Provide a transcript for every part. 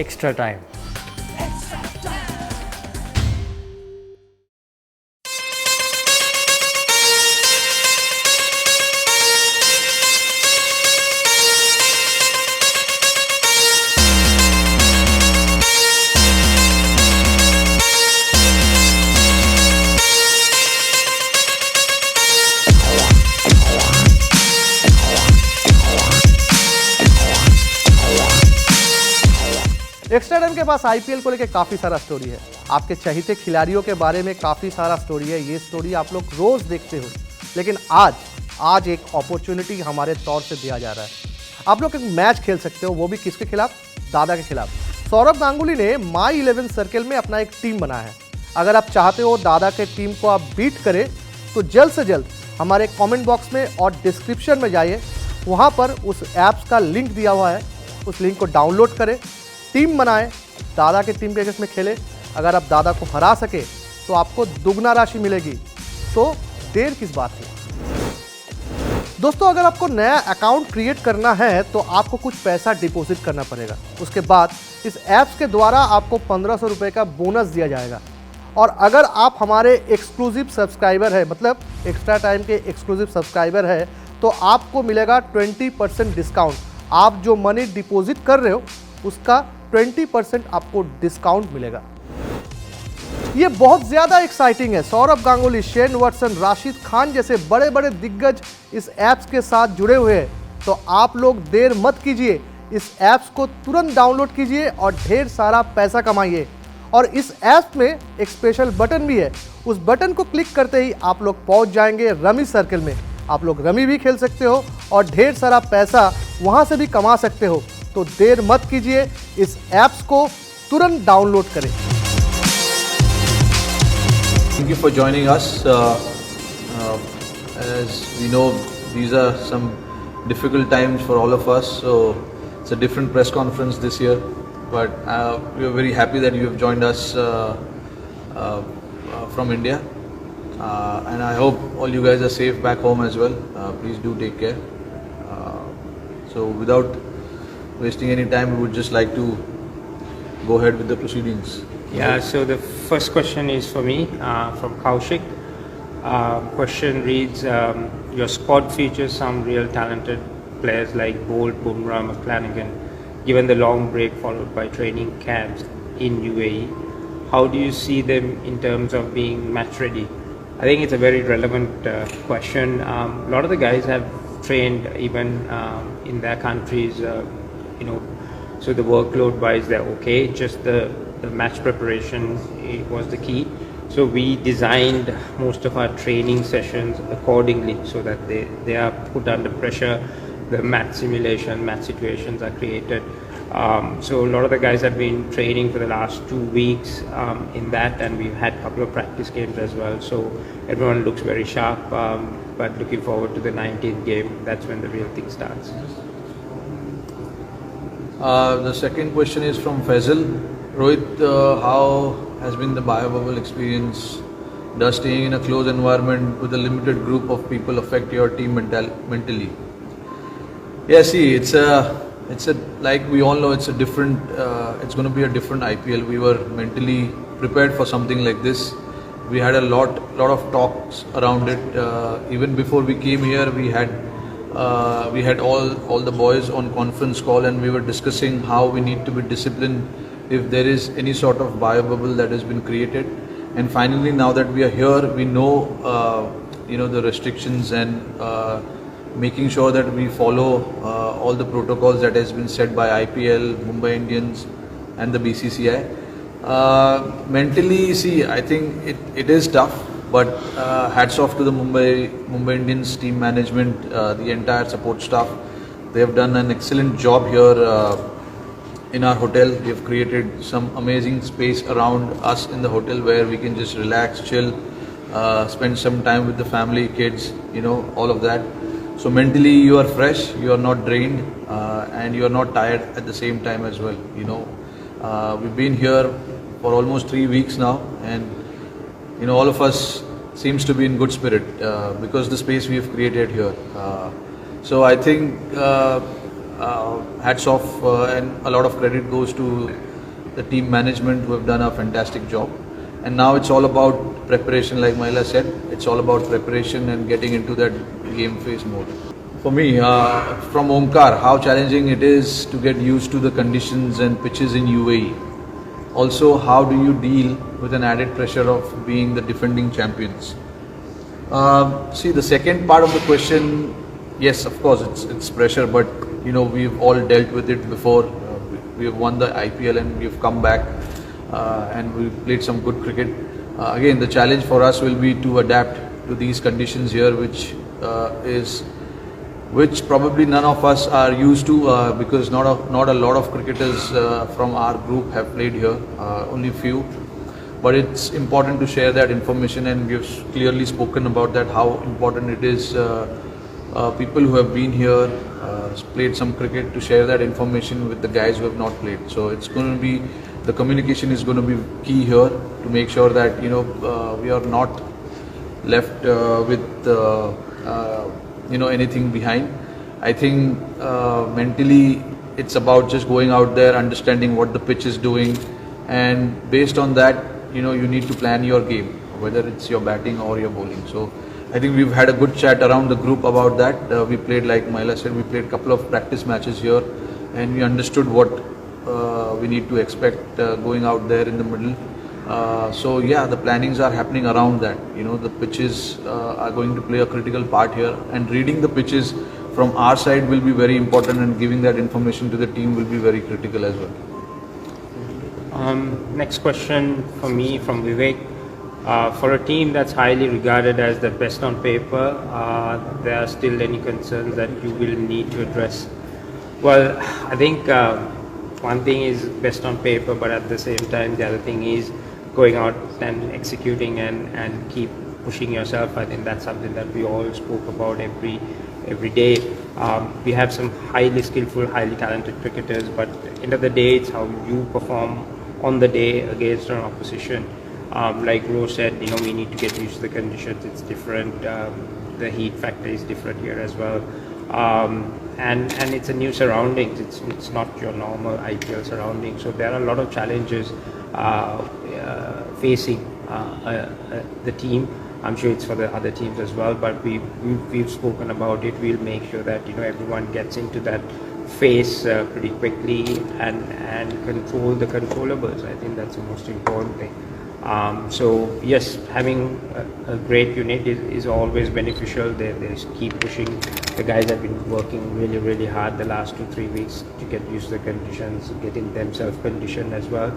extra time. Extra time के पास IPL को लेकर काफ़ी सारा स्टोरी है। आपके चहेते खिलाड़ियों के बारे में काफ़ी सारा स्टोरी है। ये स्टोरी आप लोग रोज़ देखते हो, लेकिन आज एक अपॉर्चुनिटी हमारे तौर से दिया जा रहा है। आप लोग एक मैच खेल सकते हो, वो भी किसके खिलाफ? दादा के खिलाफ। सौरभ गांगुली ने माई 11 सर्कल में अपना एक टीम बनाया है। अगर आप चाहते हो दादा के टीम को आप बीट करें तो जल्द से जल्द हमारे कॉमेंट बॉक्स में और डिस्क्रिप्शन में जाइए, वहाँ पर उस ऐप्स का लिंक दिया हुआ है। उस लिंक को डाउनलोड करें, टीम बनाएं, दादा के टीम के अगेंस्ट में खेले। अगर आप दादा को हरा सके तो आपको दुगना राशि मिलेगी। तो देर किस बात की? दोस्तों, अगर आपको नया अकाउंट क्रिएट करना है तो आपको कुछ पैसा डिपॉजिट करना पड़ेगा। उसके बाद इस ऐप्स के द्वारा आपको 1500 रुपये का बोनस दिया जाएगा। और अगर आप हमारे एक्सक्लूसिव सब्सक्राइबर है, मतलब एक्स्ट्रा टाइम के एक्सक्लूसिव सब्सक्राइबर है, तो आपको मिलेगा 20% डिस्काउंट। आप जो मनी डिपॉजिट कर रहे हो उसका 20% आपको डिस्काउंट मिलेगा। ये बहुत ज़्यादा एक्साइटिंग है। सौरभ गांगुली, शेन वॉटसन, राशिद खान जैसे बड़े बड़े दिग्गज इस ऐप्स के साथ जुड़े हुए हैं। तो आप लोग देर मत कीजिए, इस ऐप्स को तुरंत डाउनलोड कीजिए और ढेर सारा पैसा कमाइए। और इस ऐप में एक स्पेशल बटन भी है, उस बटन को क्लिक करते ही आप लोग पहुंच जाएंगे रमी सर्कल में। आप लोग रमी भी खेल सकते हो और ढेर सारा पैसा वहां से भी कमा सकते हो। तो देर मत कीजिए, इस ऐप्स को तुरंत डाउनलोड करें। Thank you for joining us. As we know, these are some difficult times for all of us. So it's a different press conference this year, but we are very happy that you have joined us from India. And I hope all you guys are safe back home as well. Please do take care. So without wasting any time, we would just like to go ahead with the proceedings. Yeah, so the first question is for me, from Kaushik. Question reads, your squad features some real talented players like Bolt, Bumrah, McClanahan. Given the long break followed by training camps in UAE, how do you see them in terms of being match ready? I think it's a very relevant question. A lot of the guys have trained even in their countries, so the workload wise they're okay. Just the match preparation was the key. So we designed most of our training sessions accordingly so that they are put under pressure. The match simulation, match situations are created. So a lot of the guys have been training for the last 2 weeks in that, and we've had a couple of practice games as well. So everyone looks very sharp, but looking forward to the 19th game. That's when the real thing starts. The second question is from Faisal. Rohit, how has been the biobubble experience? Does staying in a closed environment with a limited group of people affect your team mentally? Yeah, see, it's a like we all know, it's a different. It's going to be a different IPL. We were mentally prepared for something like this. We had a lot of talks around it. Even before we came here, we had all the boys on conference call, and we were discussing how we need to be disciplined if there is any sort of biobubble that has been created. And finally, now that we are here, we know the restrictions and making sure that we follow all the protocols that has been set by IPL, Mumbai Indians and the BCCI. Mentally, see, I think it is tough, but hats off to the Mumbai Indians team management, the entire support staff. They have done an excellent job here in our hotel. We have created some amazing space around us in the hotel where we can just relax, chill, spend some time with the family, kids, all of that. So mentally you are fresh, you are not drained, and you are not tired at the same time as well. We've been here for almost 3 weeks now, and all of us seems to be in good spirit because the space we have created here. So I think hats off, and a lot of credit goes to the team management who have done a fantastic job. And now it's all about preparation, like Mahila said. It's all about preparation and getting into that game phase mode. For me, from Omkar, how challenging it is to get used to the conditions and pitches in UAE. Also, how do you deal with an added pressure of being the defending champions? See, the second part of the question, yes, of course, it's pressure, but we've all dealt with it before. We have won the IPL and we've come back and we've played some good cricket. Again, the challenge for us will be to adapt to these conditions here, which probably none of us are used to, because not a lot of cricketers from our group have played here, only few. But it's important to share that information, and we've clearly spoken about that, how important it is. People who have been here, played some cricket, to share that information with the guys who have not played. So it's going to be, the communication is going to be key here to make sure that we are not left with anything behind. I think mentally it's about just going out there, understanding what the pitch is doing, and based on that, you need to plan your game, whether it's your batting or your bowling. So I think we've had a good chat around the group about that. We played, like Mahila said, we played a couple of practice matches here, and we understood what we need to expect going out there in the middle. So yeah, the plannings are happening around that. The pitches are going to play a critical part here, and reading the pitches from our side will be very important, and giving that information to the team will be very critical as well. Next question for me from Vivek. For a team that's highly regarded as the best on paper, there are still any concerns that you will need to address? Well, I think one thing is best on paper, but at the same time, the other thing is going out and executing and keep pushing yourself. I think that's something that we all spoke about every day. We have some highly skillful, highly talented cricketers, but at the end of the day, it's how you perform on the day against an opposition. Like Rose said, we need to get used to the conditions. It's different. The heat factor is different here as well. And it's a new surroundings. It's not your normal IPL surroundings. So there are a lot of challenges facing the team. I'm sure it's for the other teams as well, but we've spoken about it. We'll make sure that everyone gets into that phase pretty quickly and control the controllables. I think that's the most important thing. So yes, having a great unit is always beneficial. They keep pushing. The guys have been working really hard the last 2-3 weeks to get used to the conditions, getting themselves conditioned as well.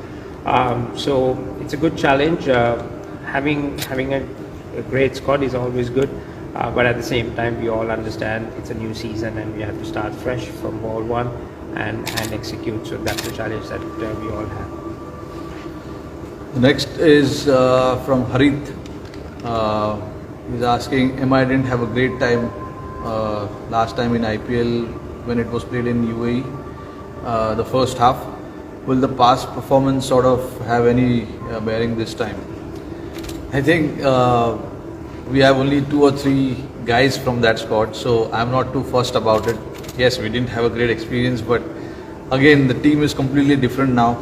So it's a good challenge. Having a great squad is always good, but at the same time, we all understand it's a new season and we have to start fresh from ball one and execute. So that's the challenge that we all have. Next is from Harit. He's asking, I didn't have a great time last time in IPL when it was played in UAE, the first half. Will the past performance sort of have any bearing this time? I think we have only 2 or 3 guys from that squad, so I'm not too fussed about it. Yes, we didn't have a great experience, but again, the team is completely different now,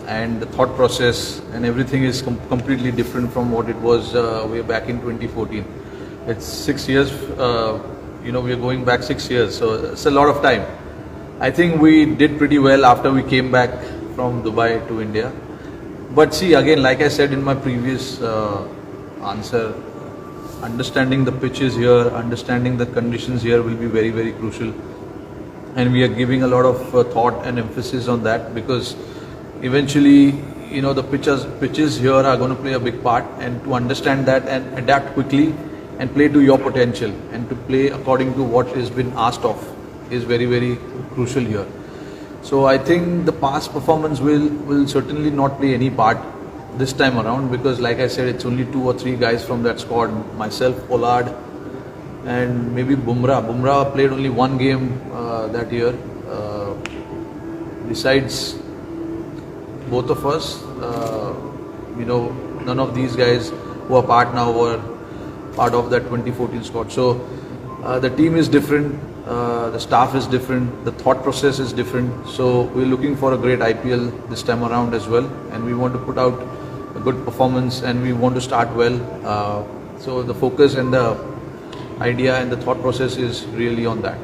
and the thought process and everything is completely different from what it was way back in 2014. It's 6 years, we are going back 6 years, so it's a lot of time. I think we did pretty well after we came back from Dubai to India. But see, again, like I said in my previous answer, understanding the pitches here, understanding the conditions here will be very crucial, and we are giving a lot of thought and emphasis on that, because eventually the pitches here are going to play a big part, and to understand that and adapt quickly and play to your potential and to play according to what has been asked of is very crucial here. So I think the past performance will certainly not play any part this time around, because like I said, it's only 2 or 3 guys from that squad, myself, Pollard, and maybe Bumrah. Bumrah played only 1 game that year. Besides both of us, none of these guys who are part now were part of that 2014 squad. So the team is different. the staff is different, the thought process is different. So we're looking for a great IPL this time around as well, and we want to put out a good performance, and we want to start well. So the focus and the idea and the thought process is really on that.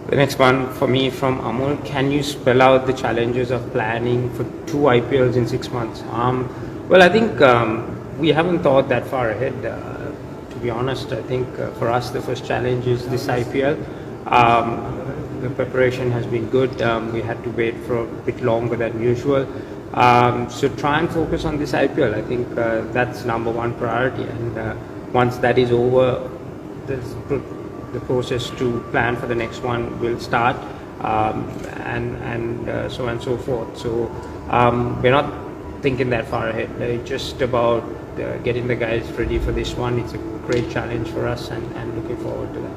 The next one for me from Amol. Can you spell out the challenges of planning for 2 IPLs in 6 months? Well, I think we haven't thought that far ahead. To be honest, I think for us the first challenge is this IPL. The preparation has been good. We had to wait for a bit longer than usual. So try and focus on this IPL. I think that's number one priority. And once that is over, the process to plan for the next one will start, and so on and so forth. So we're not thinking that far ahead. It's just about getting the guys ready for this one. It's a great challenge for us, and looking forward to that.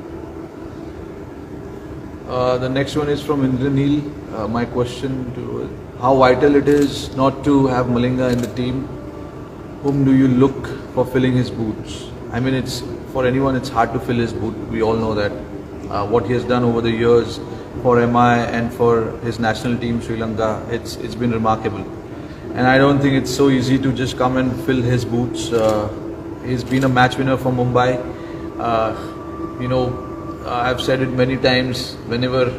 The next one is from Indranil. My question to how vital it is not to have Malinga in the team. Whom do you look for filling his boots? I mean, it's for anyone, it's hard to fill his boot. We all know that. What he has done over the years for MI and for his national team, Sri Lanka, it's been remarkable. And I don't think it's so easy to just come and fill his boots. He's been a match winner for Mumbai. I've said it many times, whenever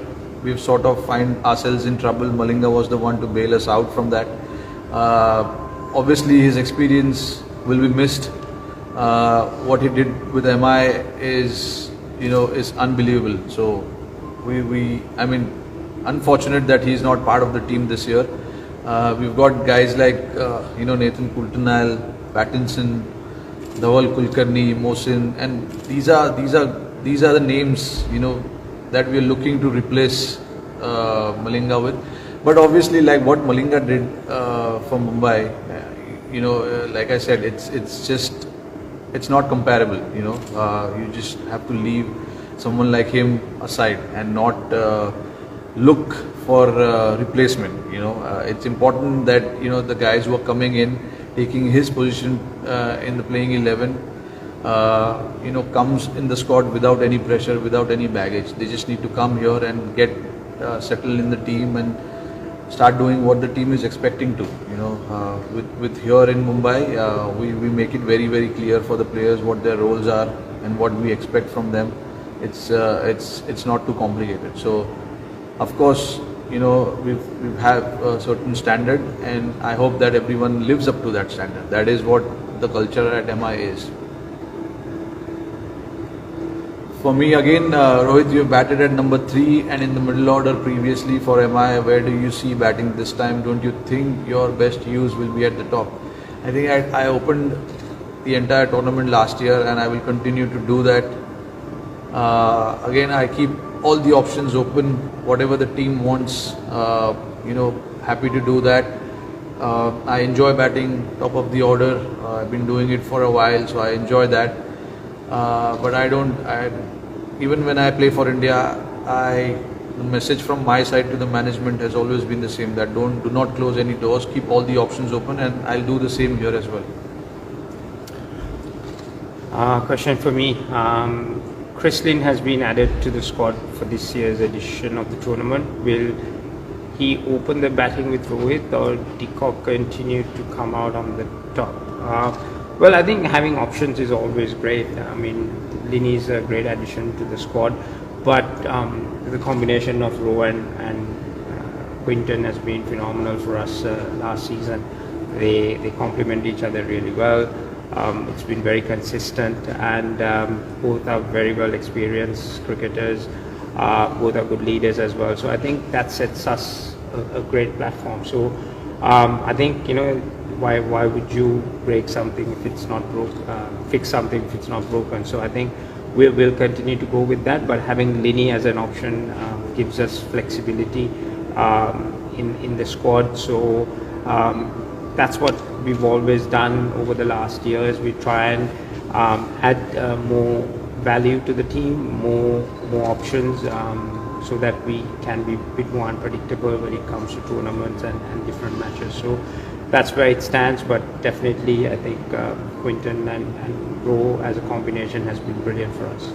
we've sort of find ourselves in trouble, Malinga was the one to bail us out from that. Obviously his experience will be missed. What he did with MI is unbelievable. So I mean, unfortunate that he's not part of the team this year. We've got guys like Nathan Coulter-Nile, Pattinson, Dhaval Kulkarni, Mohsin, and these are the names that we are looking to replace Malinga with. But obviously, like what Malinga did for Mumbai, like I said, it's not comparable. You just have to leave someone like him aside and not look for replacement. It's important that the guys who are coming in, taking his position in the playing 11, comes in the squad without any pressure, without any baggage. They just need to come here and get settled in the team and start doing what the team is expecting to. With here in Mumbai, we make it very, very clear for the players what their roles are and what we expect from them. It's not too complicated. So, of course, we have a certain standard, and I hope that everyone lives up to that standard. That is what the culture at MI is. For me, again, Rohit, you batted at number 3 and in the middle order previously for MI. Where do you see batting this time? Don't you think your best use will be at the top? I think I opened the entire tournament last year, and I will continue to do that. Again, I keep all the options open. Whatever the team wants, happy to do that. I enjoy batting top of the order. I've been doing it for a while, so I enjoy that. But even when I play for India, the message from my side to the management has always been the same, that do not close any doors, keep all the options open, and I'll do the same here as well. Question for me. Chris Lynn has been added to the squad for this year's edition of the tournament. Will he open the batting with Rohit, or de Kock continue to come out on the top? Well, I think having options is always great. I mean, Lini is a great addition to the squad, but the combination of Rohan and Quinton has been phenomenal for us last season. They complement each other really well. It's been very consistent, and both are very well experienced cricketers. Both are good leaders as well. So I think that sets us a great platform. So I think, why would you break something if it's not broke? Fix something if it's not broken? So I think we'll continue to go with that. But having Lini as an option gives us flexibility in the squad. So that's what we've always done over the last years. We try and add more value to the team, more options, so that we can be a bit more unpredictable when it comes to tournaments and different matches. So that's where it stands, but definitely I think Quinton and Ro as a combination has been brilliant for us.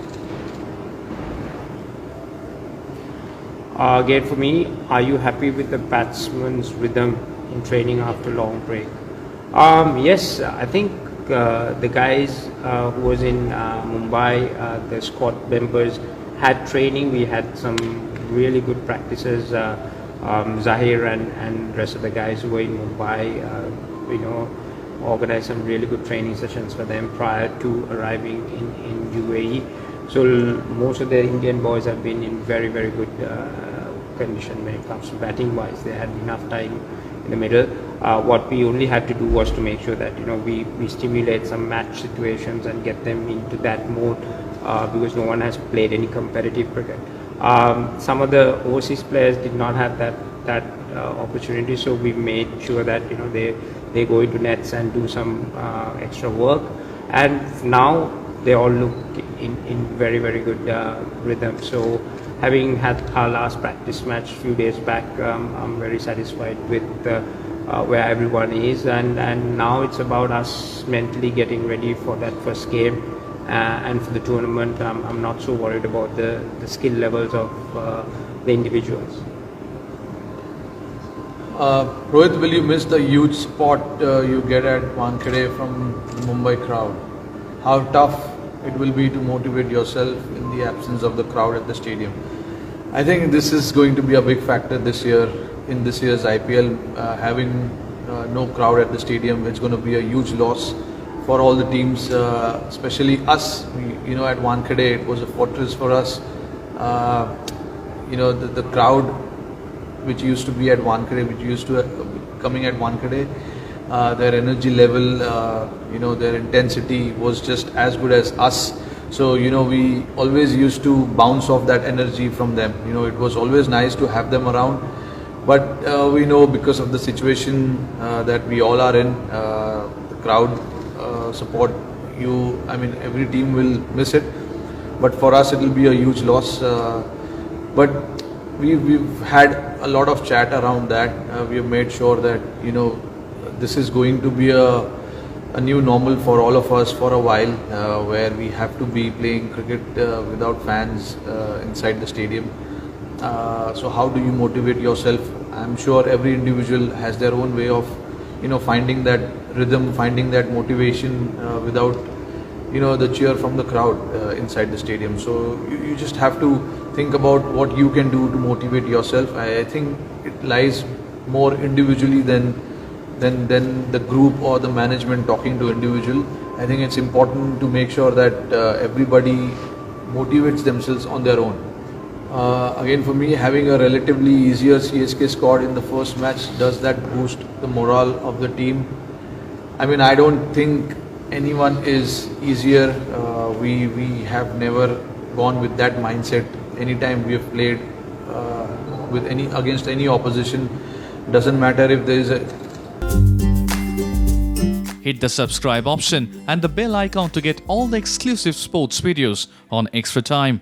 Again, for me, are you happy with the batsman's rhythm in training after long break? Yes, I think the guys who was in Mumbai, the squad members had training. We had some really good practices. Zahir and rest of the guys who were in Mumbai, organized some really good training sessions for them prior to arriving in UAE. So most of the Indian boys have been in very, very good condition when it comes to batting wise. They had enough time in the middle. What we only had to do was to make sure that we stimulate some match situations and get them into that mode because no one has played any competitive cricket. Some of the overseas players did not have that opportunity, so we made sure that they go into nets and do some extra work, and now they all look in very, very good rhythm. So having had our last practice match a few days back, I'm very satisfied with where everyone is, and now it's about us mentally getting ready for that first game. And for the tournament, I'm not so worried about the skill levels of the individuals. Rohit, will you miss the huge spot you get at Wankhede from the Mumbai crowd? How tough it will be to motivate yourself in the absence of the crowd at the stadium? I think this is going to be a big factor this year in this year's IPL. Having no crowd at the stadium, it's going to be a huge loss for all the teams, especially us. At Wankhede, it was a fortress for us. The crowd which used to be at Wankhede, which used to coming at Wankhede, their energy level, their intensity was just as good as us. So we always used to bounce off that energy from them. It was always nice to have them around. But we know because of the situation that we all are in, the crowd support, every team will miss it. But for us, it will be a huge loss. But we've had a lot of chat around that. We have made sure that this is going to be a new normal for all of us for a while, where we have to be playing cricket without fans inside the stadium. So how do you motivate yourself? I'm sure every individual has their own way of finding that rhythm, finding that motivation without the cheer from the crowd inside the stadium. So you just have to think about what you can do to motivate yourself. I think it lies more individually than the group or the management talking to individual. I think it's important to make sure that everybody motivates themselves on their own. Again, for me, having a relatively easier CSK squad in the first match, does that boost the morale of the team? I don't think anyone is easier. We have never gone with that mindset. Anytime we have played against any opposition, doesn't matter if there is a. Hit the subscribe option and the bell icon to get all the exclusive sports videos on Extra Time.